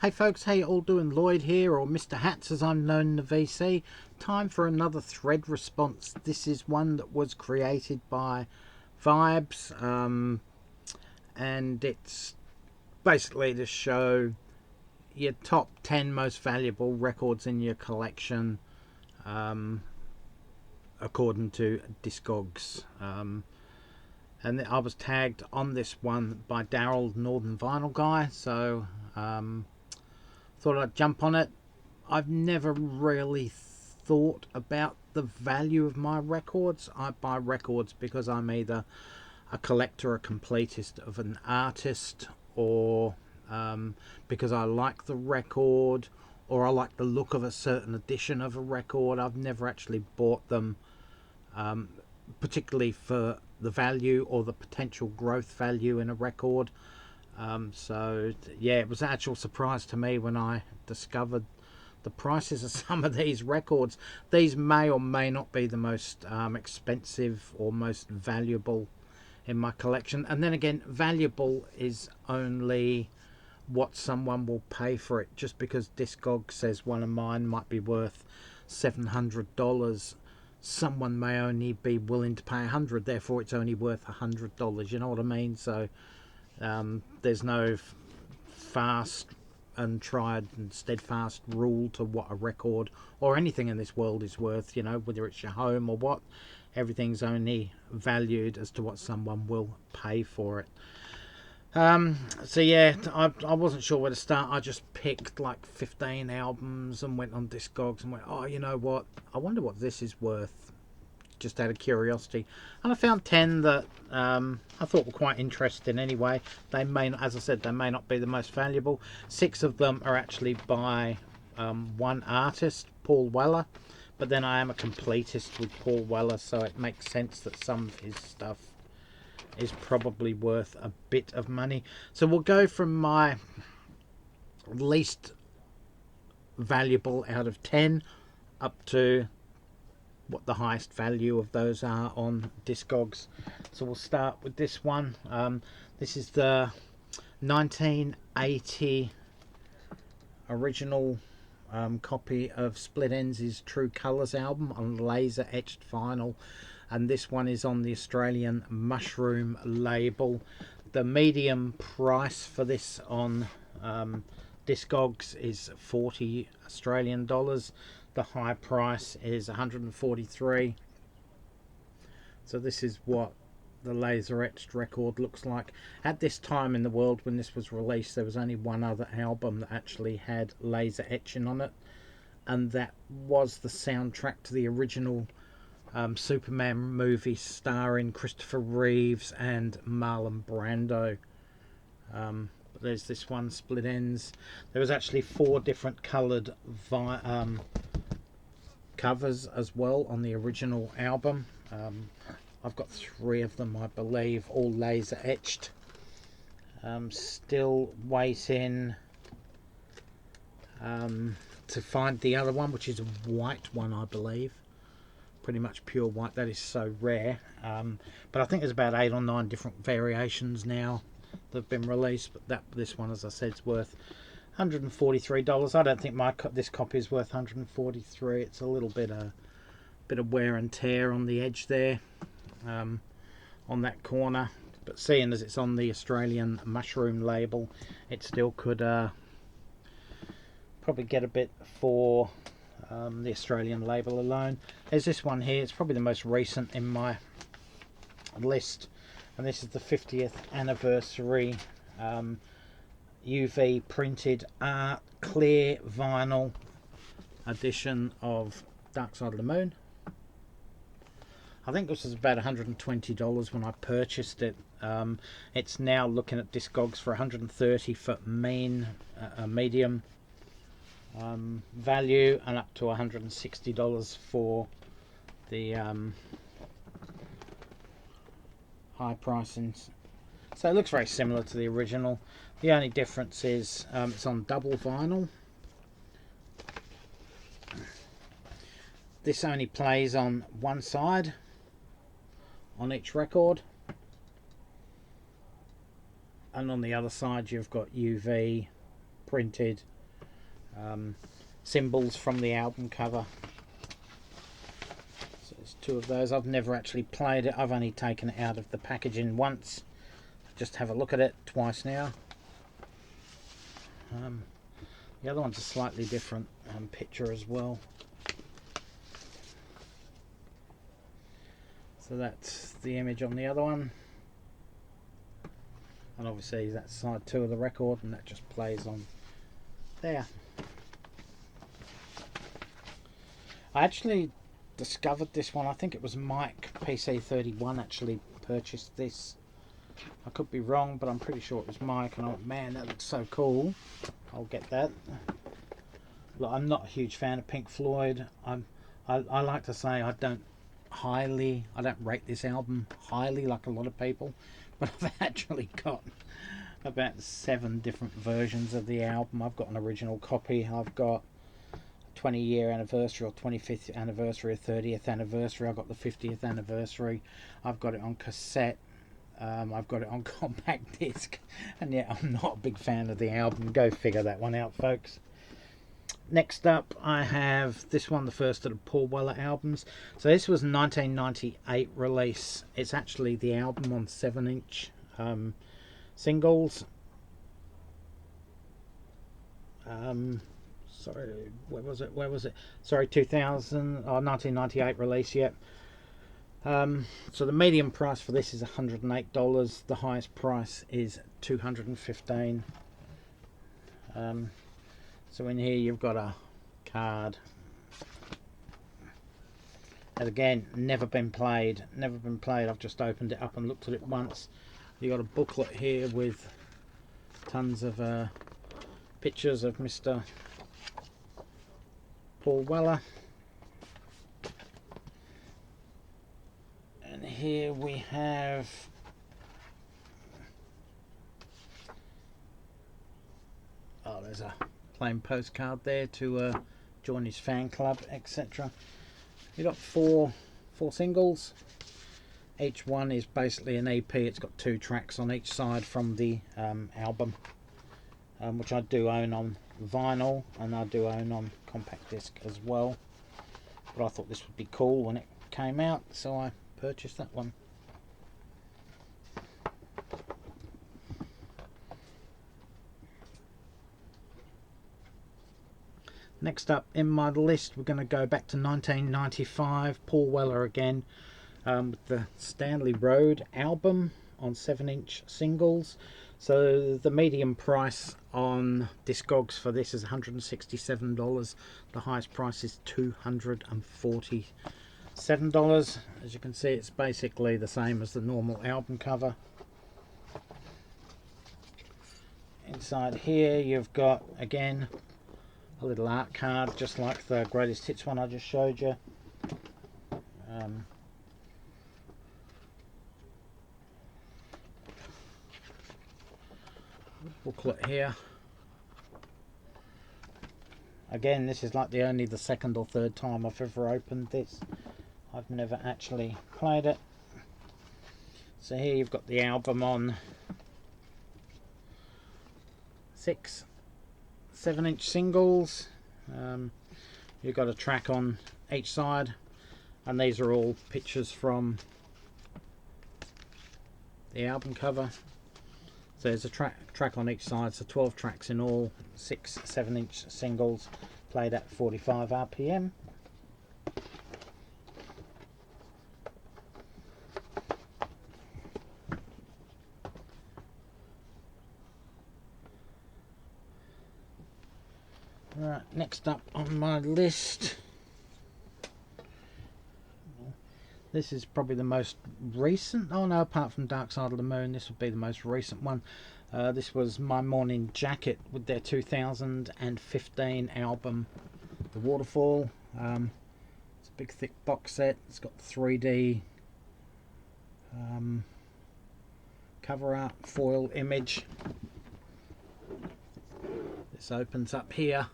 Hey folks, how you all doing? Lloyd here, or Mr. Hats as I'm known in the VC. Time for another thread response. This is one that was created by Vibes, and it's basically to show your top 10 most valuable records in your collection, according to Discogs. And I was tagged on this one by Daryl, Northern Vinyl Guy, so thought I'd jump on it. I've never really thought about the value of my records. I buy records because I'm either a collector, a completist of an artist, or because I like the record, or I like the look of a certain edition of a record. I've never actually bought them particularly for the value or the potential growth value in a record. So yeah, it was an actual surprise to me when I discovered the prices of some of these records. These may or may not be the most expensive or most valuable in my collection. And then again, valuable is only what someone will pay for it. Just because Discogs says one of mine might be worth $700, someone may only be willing to pay $100, therefore it's only worth $100. You know what I mean? So there's no fast and tried and steadfast rule to what a record or anything in this world is worth. You know, whether it's your home or what, everything's only valued as to what someone will pay for it. So yeah, I wasn't sure where to start. I just picked like 15 albums and went on Discogs and went, oh, you know what, I wonder what this is worth, just out of curiosity. And I found 10 that I thought were quite interesting anyway. They may not, as I said, they may not be the most valuable. 6 of them are actually by one artist, Paul Weller, but then I am a completist with Paul Weller, so it makes sense that some of his stuff is probably worth a bit of money. So we'll go from my least valuable out of 10 up to what the highest value of those are on Discogs. So we'll start with this one. This is the 1980 original copy of Split Enz' True Colours album on laser etched vinyl, and this one is on the Australian Mushroom label. The medium price for this on Discogs is 40 Australian dollars. The high price is 143. So this is what the laser etched record looks like. At this time in the world when this was released, there was only one other album that actually had laser etching on it, and that was the soundtrack to the original Superman movie starring Christopher Reeves and Marlon Brando. But there's this one, Split Enz. There was actually 4 different coloured covers as well on the original album. I've got 3 of them, I believe, all laser etched. Still waiting to find the other one, which is a white one, I believe. Pretty much pure white. That is so rare. But I think there's about 8 or 9 different variations now that have been released. But this one, as I said, is worth $143. I don't think this copy is worth $143. It's a little bit of wear and tear on the edge there, on that corner. But seeing as it's on the Australian Mushroom label, it still could probably get a bit for the Australian label alone. There's this one here. It's probably the most recent in my list, and this is the 50th anniversary UV printed art clear vinyl edition of Dark Side of the Moon. I think this was about $120 when I purchased it. It's now looking at Discogs for $130 for medium value, and up to $160 for the high pricing. So it looks very similar to the original. The only difference is it's on double vinyl. This only plays on one side on each record, and on the other side you've got UV printed symbols from the album cover. So there's two of those. I've never actually played it. I've only taken it out of the packaging once. Just have a look at it twice now. The other one's a slightly different picture as well. So that's the image on the other one. And obviously that's side 2 of the record, and that just plays on there. I actually discovered this one. I think it was Mike PC31 actually purchased this. I could be wrong, but I'm pretty sure it was Mike, and I went, man, that looks so cool. I'll get that. Look, I'm not a huge fan of Pink Floyd. I like to say I don't rate this album highly like a lot of people, but I've actually got about 7 different versions of the album. I've got an original copy. I've got 20-year anniversary or 25th anniversary or 30th anniversary. I've got the 50th anniversary. I've got it on cassette. I've got it on compact disc, and yet I'm not a big fan of the album. Go figure that one out, folks. Next up, I have this one, the first of the Paul Weller albums. So this was a 1998 release. It's actually the album on 7-inch singles. Sorry, where was it? Sorry, 1998 release, yet. So the medium price for this is $108. The highest price is $215. So in here you've got a card. And again, never been played. I've just opened it up and looked at it once. You got a booklet here with tons of pictures of Mr. Paul Weller. And here we have there's a plain postcard there to join his fan club, etc. You got four singles. Each one is basically an EP. It's got 2 tracks on each side from the album, which I do own on vinyl and I do own on compact disc as well. But I thought this would be cool when it came out, so I purchased that one. Next up in my list, we're going to go back to 1995, Paul Weller again, with the Stanley Road album on 7-inch singles. So the medium price on Discogs for this is $167. The highest price is $247. As you can see, it's basically the same as the normal album cover. Inside here you've got, again, a little art card, just like the Greatest Hits one I just showed you. Booklet here. Again, this is like the 2nd or 3rd time I've ever opened this. I've never actually played it. So here you've got the album on 6 7-inch singles. You've got a track on each side, and these are all pictures from the album cover. So there's a track on each side, so 12 tracks in all, 6 7-inch singles played at 45 RPM. Right, next up on my list, this is probably the most recent, oh no, apart from Dark Side of the Moon, this would be the most recent one. This was My Morning Jacket with their 2015 album, The Waterfall. It's a big thick box set. It's got 3D cover art, foil image. This opens up here.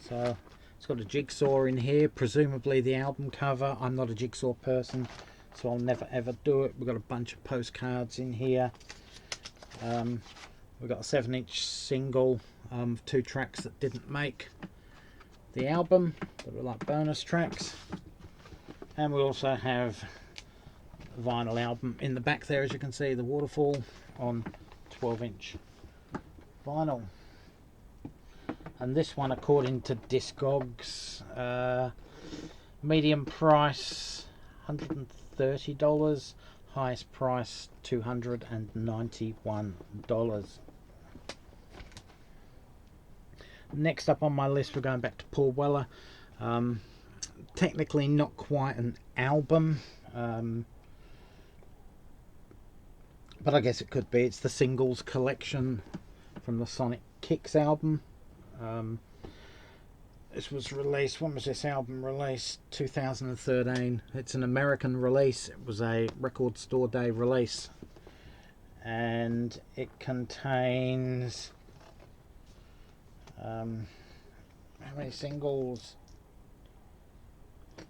So it's got a jigsaw in here, presumably the album cover. I'm not a jigsaw person, so I'll never ever do it. We've got a bunch of postcards in here. We've got a 7-inch single, 2 tracks that didn't make the album, that were like bonus tracks. And we also have a vinyl album in the back there, as you can see, the Waterfall on 12-inch vinyl. And this one, according to Discogs, medium price $130, highest price $291. Next up on my list, we're going back to Paul Weller. Technically not quite an album, but I guess it could be. It's the singles collection from the Sonic Kicks album. This was released, when was this album released? 2013. It's an American release. It was a Record Store Day release. And it contains... how many singles?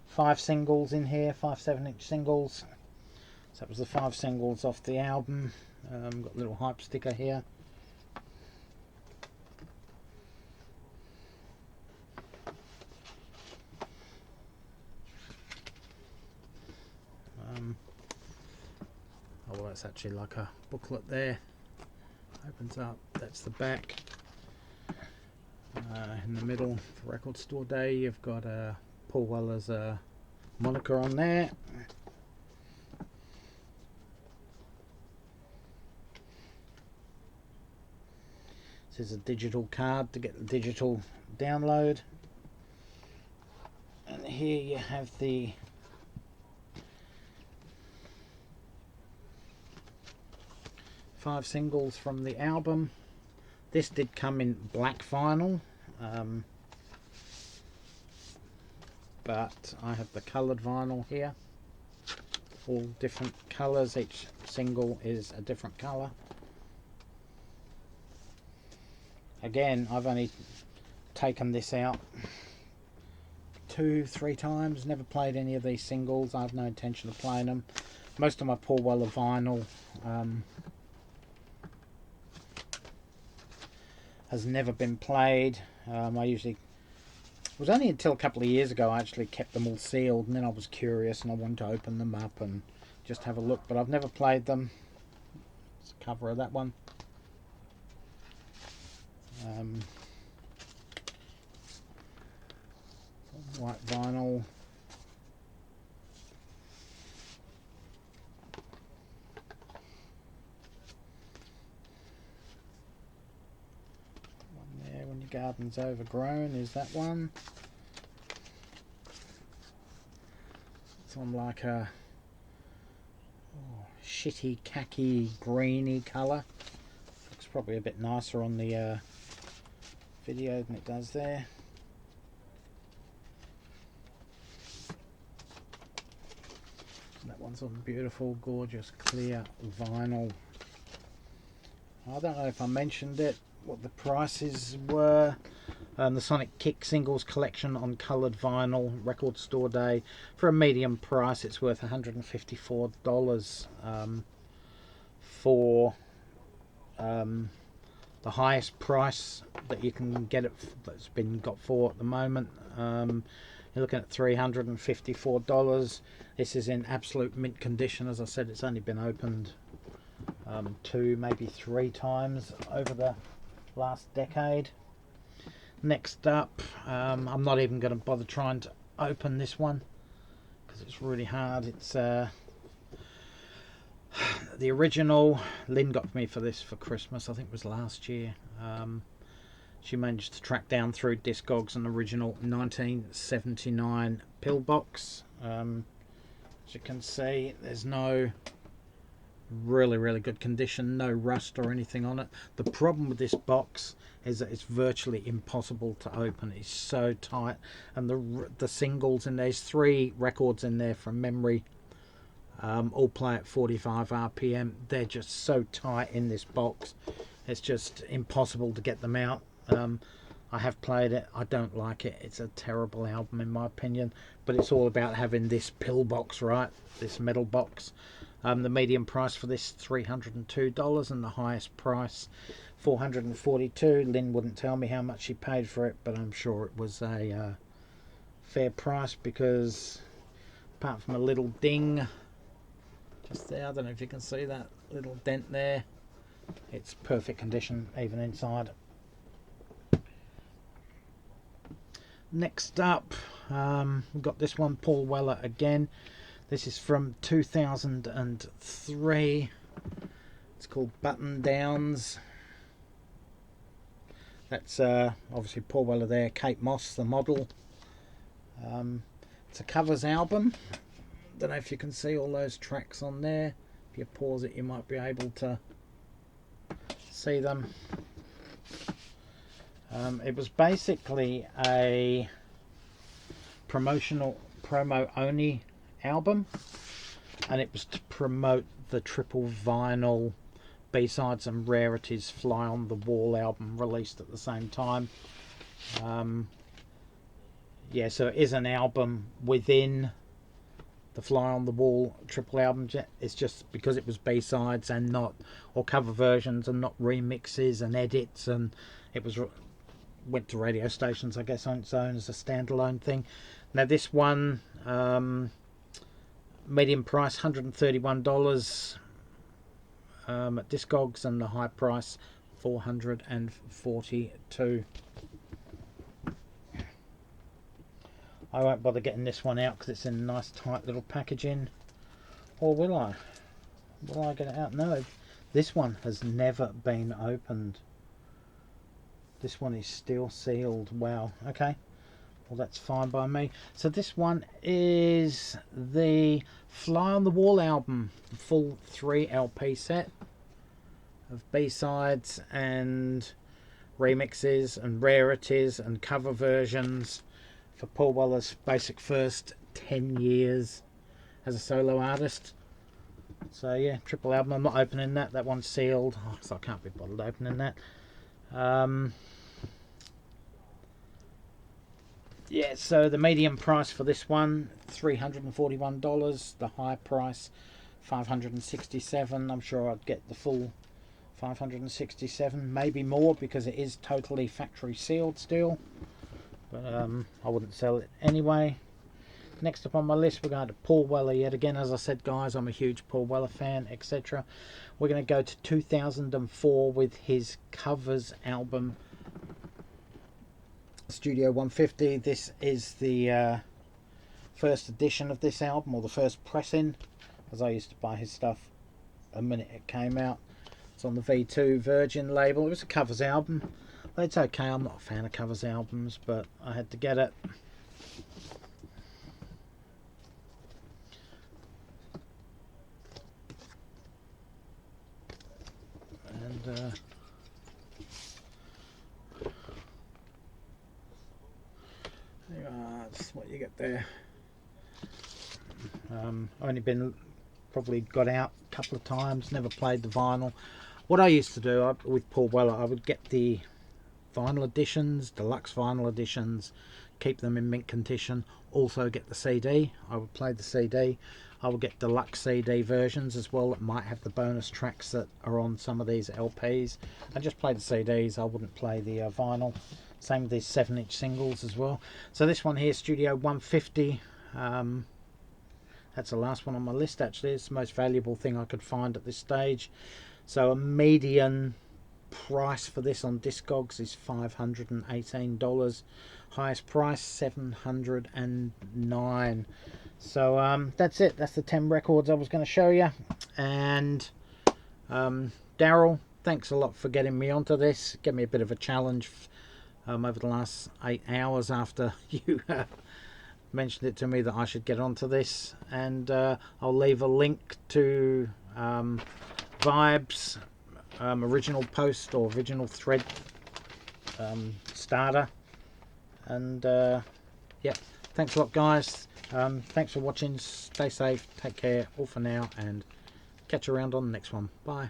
5 singles in here, 5 7-inch singles. So that was the 5 singles off the album. Got a little hype sticker here. Oh, well, that's actually like a booklet there. Opens up, that's the back. In the middle, for Record Store Day, you've got Paul Weller's moniker on there. This is a digital card to get the digital download. And here you have the five singles from the album. This did come in black vinyl, but I have the coloured vinyl here, all different colours. Each single is a different colour. Again, I've only taken this out 2-3 times, never played any of these singles. I have no intention of playing them. Most of my Paul Weller vinyl has never been played. It was only until a couple of years ago I actually kept them all sealed, and then I was curious and I wanted to open them up and just have a look, but I've never played them. It's the cover of that one. White vinyl. One there, When Your Garden's Overgrown is that one. It's on like a shitty khaki greeny colour. Looks probably a bit nicer on the video than it does there. That one's on beautiful, gorgeous, clear vinyl. I don't know if I mentioned it, what the prices were. The Sonic Kick Singles Collection on coloured vinyl, Record Store Day. For a medium price, it's worth $154. For the highest price that you can get it, that's been got for at the moment, you're looking at $354. This is in absolute mint condition. As I said, it's only been opened 2, maybe 3 times over the last decade. Next up, I'm not even going to bother trying to open this one because it's really hard. It's the original. Lynn got me for this for Christmas, I think it was last year. She managed to track down through Discogs an original 1979 pillbox. As you can see, there's no really good condition, no rust or anything on it. The problem with this box is that it's virtually impossible to open. It's so tight, and the singles, and there's 3 records in there from memory, all play at 45 RPM. They're just so tight in this box, it's just impossible to get them out. I have played it, I don't like it. It's a terrible album in my opinion, but it's all about having this pillbox, right? This metal box. The median price for this $302 and the highest price $442. Lynn wouldn't tell me how much she paid for it, but I'm sure it was a fair price, because apart from a little ding just there, I don't know if you can see that little dent there, it's perfect condition even inside. Next up, we've got this one, Paul Weller again. This is from 2003. It's called Button Downs. That's obviously Paul Weller there, Kate Moss the model. It's a covers album. Don't know if you can see all those tracks on there. If you pause it, you might be able to see them. It was basically a promo only album, and it was to promote the triple vinyl B-sides and rarities Fly on the Wall album released at the same time. Yeah, so it is an album within the Fly on the Wall triple album. It's just because it was B-sides and not, or cover versions and not remixes and edits, and it was went to radio stations, I guess, on its own as a standalone thing. Now this one, medium price $131 at Discogs, and the high price $442. I won't bother getting this one out because it's in a nice tight little packaging. Or will I? Will I get it out? No, this one has never been opened. This one is still sealed. Wow, okay. Well, that's fine by me. So this one is the Fly on the Wall album, full 3 LP set of B-sides and remixes and rarities and cover versions for Paul Weller's basic first 10 years as a solo artist. So yeah, triple album. I'm not opening that. That one's sealed, so I can't be bothered opening that. Yeah, so the medium price for this one, $341. The high price, $567. I'm sure I'd get the full $567, maybe more, because it is totally factory sealed still. But I wouldn't sell it anyway. Next up on my list, we're going to Paul Weller yet again. As I said, guys, I'm a huge Paul Weller fan, etc. We're going to go to 2004 with his covers album, Studio 150. This is the first edition of this album, or the first pressing, as I used to buy his stuff a minute it came out. It's on the V2 Virgin label. It was a covers album. But it's okay, I'm not a fan of covers albums, but I had to get it. And that's what you get there. Only been probably got out a couple of times, never played the vinyl. What I used to do with Paul Weller, I would get the vinyl editions, deluxe vinyl editions, keep them in mint condition, also get the CD. I would play the CD. I would get deluxe CD versions as well that might have the bonus tracks that are on some of these LPs. I just play the CDs, I wouldn't play the vinyl. Same with these 7-inch singles as well. So this one here, Studio 150, that's the last one on my list actually. It's the most valuable thing I could find at this stage. So a median price for this on Discogs is $518. Highest price $709. So that's it. That's the 10 records I was going to show you. And Daryl, thanks a lot for getting me onto this. Give me a bit of a challenge over the last 8 hours after you mentioned it to me that I should get onto this. And I'll leave a link to Vibes original post or original thread starter. And yeah, thanks a lot, guys. Thanks for watching. Stay safe, take care, all for now, and catch you around on the next one. Bye.